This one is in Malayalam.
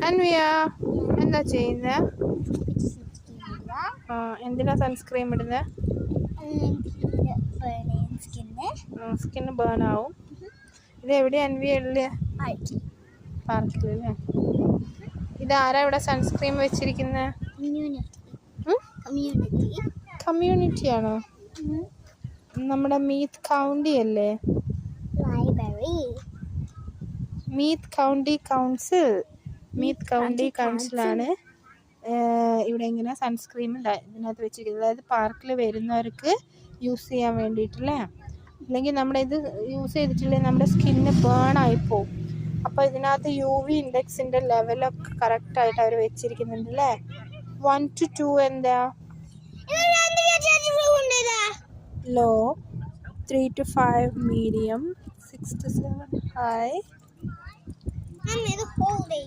അൻവിയ എന്താ ചെയ്യുന്നത്? എന്തിനാ സൺസ്ക്രീം ഇടുന്നത്? സ്കിന്ന് ബേൺ ആവും. ഇത് എവിടെയാ അൻവിയ ഉള്ളത്? പാർക്കിലല്ലേ? ഇതാരാ ഇവിടെ സൺസ്ക്രീം വെച്ചിരിക്കുന്നത്? കമ്മ്യൂണിറ്റി ആണോ? നമ്മുടെ മീത്ത് കൗണ്ടി അല്ലേ? മീത്ത് കൗണ്ടി കൗൺസിലാണ് ഇവിടെ ഇങ്ങനെ സൺസ്ക്രീം ഇതിനകത്ത് വെച്ചിരിക്കുന്നത്. അതായത് പാർക്കിൽ വരുന്നവർക്ക് യൂസ് ചെയ്യാൻ വേണ്ടിയിട്ടല്ലേ? അല്ലെങ്കിൽ നമ്മുടെ ഇത് യൂസ് ചെയ്തിട്ടില്ലെങ്കിൽ നമ്മുടെ സ്കിന്ന് ബേൺ ആയിപ്പോവും. അപ്പോൾ ഇതിനകത്ത് UV ഇൻഡെക്സിൻ്റെ ലെവലൊക്കെ കറക്റ്റായിട്ട് അവർ വെച്ചിരിക്കുന്നുണ്ട് അല്ലേ? 1 to 2 എന്താ low, 3 to 5 medium, 6 to 7 high.